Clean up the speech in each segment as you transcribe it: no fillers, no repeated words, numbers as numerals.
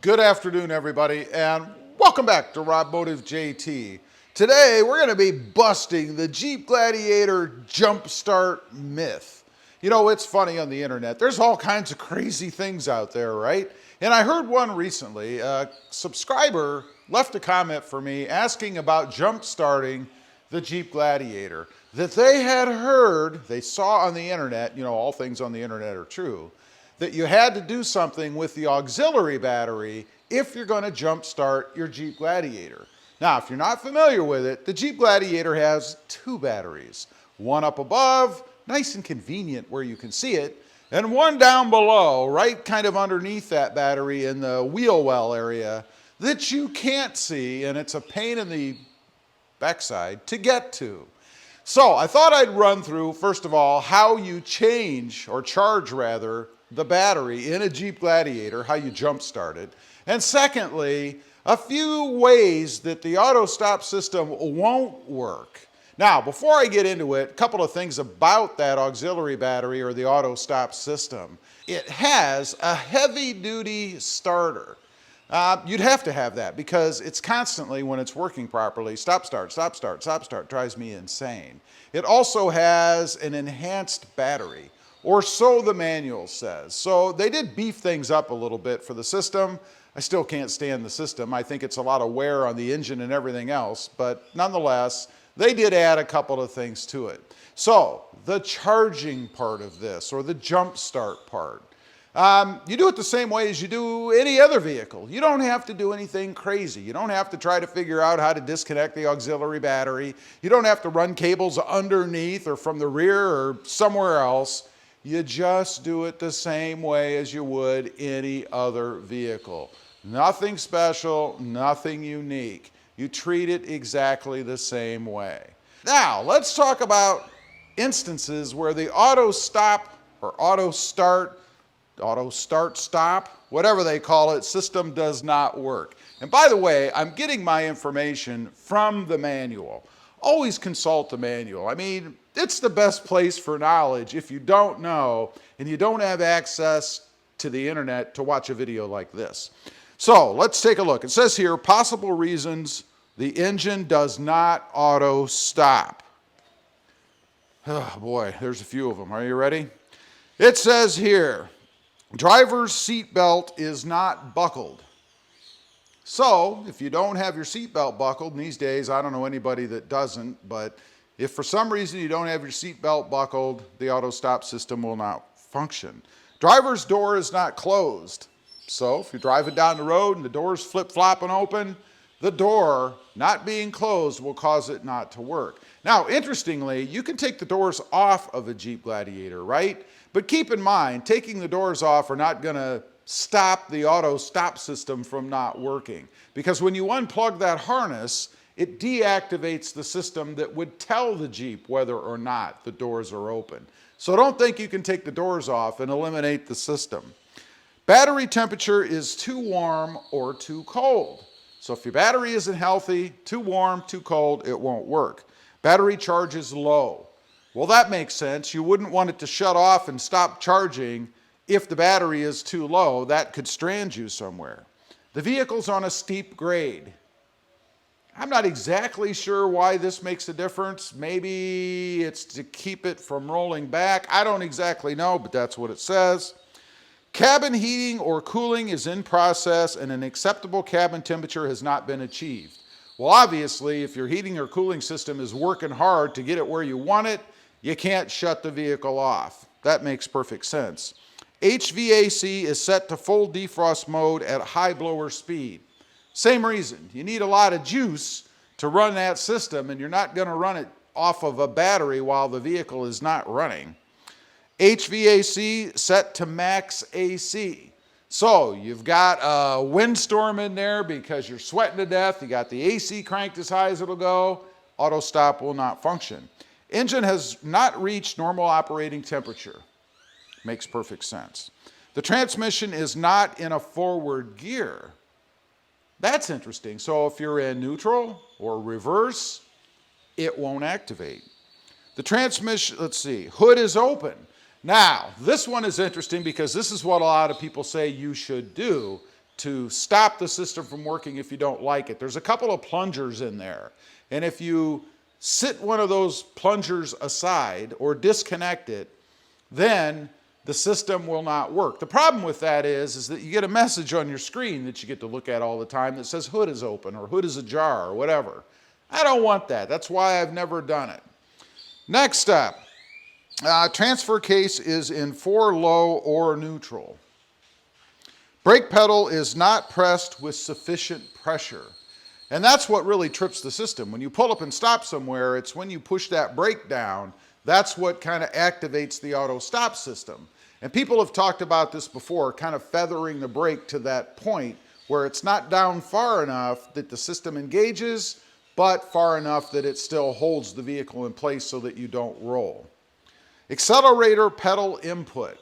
Good afternoon, everybody, and welcome back to Robmotive JT. Today, we're going to be busting the Jeep Gladiator jump start myth. You know, it's funny on the internet. There's all kinds of crazy things out there, right? And I heard one recently. A subscriber left a comment for me asking about jump starting the Jeep Gladiator. That they had heard, they saw on the internet, you know, all things on the internet are true, that you had to do something with the auxiliary battery if you're going to jump start your Jeep Gladiator. Now, if you're not familiar with it, the Jeep Gladiator has two batteries. One up above, nice and convenient where you can see it, and one down below, right kind of underneath that battery in the wheel well area that you can't see, and it's a pain in the backside to get to. So I thought I'd run through, first of all, how you change, or charge rather, the battery in a Jeep Gladiator, how you jump start it. And secondly, a few ways that the auto stop system won't work. Now, before I get into it, a couple of things about that auxiliary battery or the auto stop system. It has a heavy duty starter. You'd have to have that because it's constantly, when it's working properly, stop, start, stop, start, stop, start, drives me insane. It also has an enhanced battery, or so the manual says. So they did beef things up a little bit for the system. I still can't stand the system. I think it's a lot of wear on the engine and everything else, but nonetheless, they did add a couple of things to it. So the charging part of this, or the jump start part, you do it the same way as you do any other vehicle. You don't have to do anything crazy. You don't have to try to figure out how to disconnect the auxiliary battery. You don't have to run cables underneath or from the rear or somewhere else. You just do it the same way as you would any other vehicle. Nothing special, nothing unique. You treat it exactly the same way. Now, let's talk about instances where the auto stop or auto start, stop, whatever they call it, system does not work. And by the way, I'm getting my information from the manual. Always consult the manual. I mean, it's the best place for knowledge if you don't know and you don't have access to the internet to watch a video like this. So let's take a look. It says here, possible reasons the engine does not auto stop. Oh boy, there's a few of them. Are you ready? It says here, driver's seatbelt is not buckled. So, if you don't have your seatbelt buckled, and these days I don't know anybody that doesn't, but if for some reason you don't have your seatbelt buckled, the auto stop system will not function. Driver's door is not closed. So, if you're driving down the road and the door's flip-flopping open, the door not being closed will cause it not to work. Now, interestingly, you can take the doors off of a Jeep Gladiator, right? But keep in mind, taking the doors off are not going to stop the auto stop system from not working. Because when you unplug that harness, it deactivates the system that would tell the Jeep whether or not the doors are open. So don't think you can take the doors off and eliminate the system. Battery temperature is too warm or too cold. So if your battery isn't healthy, too warm, too cold, it won't work. Battery charge is low. Well, that makes sense. You wouldn't want it to shut off and stop charging if the battery is too low. That could strand you somewhere. The vehicle's on a steep grade. I'm not exactly sure why this makes a difference. Maybe it's to keep it from rolling back. I don't exactly know, but that's what it says. Cabin heating or cooling is in process and an acceptable cabin temperature has not been achieved. Well, obviously, if your heating or cooling system is working hard to get it where you want it, you can't shut the vehicle off. That makes perfect sense. HVAC is set to full defrost mode at high blower speed. Same reason. You need a lot of juice to run that system, and you're not going to run it off of a battery while the vehicle is not running. HVAC set to max AC. So you've got a windstorm in there because you're sweating to death. You got the AC cranked as high as it'll go. Auto stop will not function. Engine has not reached normal operating temperature. Makes perfect sense. The transmission is not in a forward gear. That's interesting. So if you're in neutral or reverse, it won't activate. The transmission, let's see, hood is open. Now, this one is interesting because this is what a lot of people say you should do to stop the system from working if you don't like it. There's a couple of plungers in there. And if you sit one of those plungers aside or disconnect it, then the system will not work. The problem with that is that you get a message on your screen that you get to look at all the time that says hood is open or hood is ajar or whatever. I don't want that. That's why I've never done it. Next up, transfer case is in 4 low or neutral. Brake pedal is not pressed with sufficient pressure. And that's what really trips the system. When you pull up and stop somewhere, it's when you push that brake down, that's what kind of activates the auto stop system. And people have talked about this before, kind of feathering the brake to that point where it's not down far enough that the system engages, but far enough that it still holds the vehicle in place so that you don't roll. Accelerator pedal input.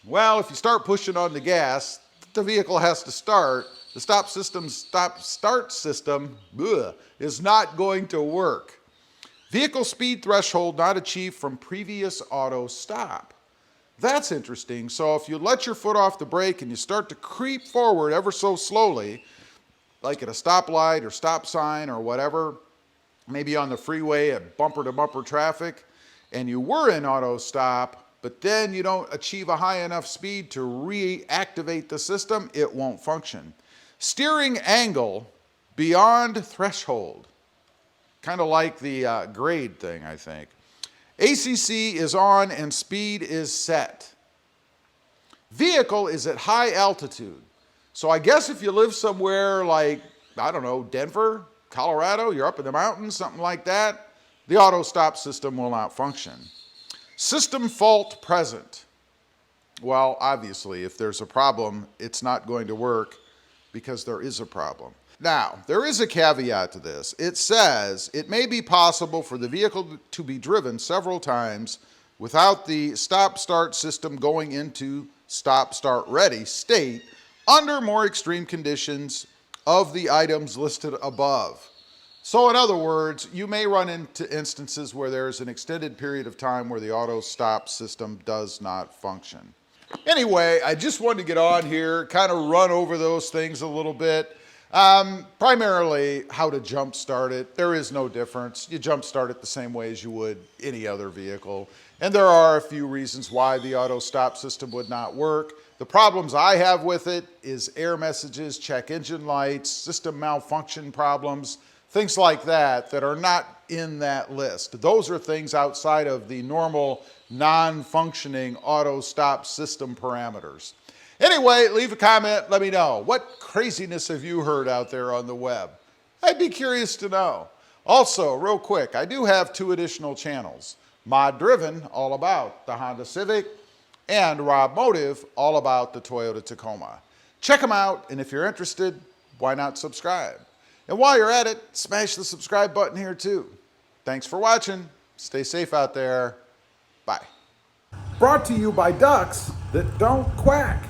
Well, if you start pushing on the gas, the vehicle has to start. The stop-start system is not going to work. Vehicle speed threshold not achieved from previous auto stop. That's interesting. So if you let your foot off the brake and you start to creep forward ever so slowly, like at a stoplight or stop sign or whatever, maybe on the freeway at bumper-to-bumper traffic, and you were in auto stop, but then you don't achieve a high enough speed to reactivate the system, it won't function. Steering angle beyond threshold. Kind of like the grade thing, I think. ACC is on and speed is set. Vehicle is at high altitude. So I guess if you live somewhere like, I don't know, Denver, Colorado, you're up in the mountains, something like that, the auto stop system will not function. System fault present. Well, obviously, if there's a problem, it's not going to work because there is a problem. Now, there is a caveat to this. It says it may be possible for the vehicle to be driven several times without the stop-start system going into stop-start ready state under more extreme conditions of the items listed above. So in other words, you may run into instances where there's an extended period of time where the auto stop system does not function. Anyway, I just wanted to get on here, kind of run over those things a little bit. Primarily how to jump start it. There is no difference. You jump start it the same way as you would any other vehicle. And there are a few reasons why the auto stop system would not work. The problems I have with it is error messages, check engine lights, system malfunction problems, things like that that are not in that list. Those are things outside of the normal non-functioning auto stop system parameters. Anyway, leave a comment, let me know. What craziness have you heard out there on the web? I'd be curious to know. Also, real quick, I do have 2 additional channels. Mod Driven, all about the Honda Civic, and Rob Motive, all about the Toyota Tacoma. Check them out, and if you're interested, why not subscribe? And while you're at it, smash the subscribe button here too. Thanks for watching. Stay safe out there. Bye. Brought to you by ducks that don't quack.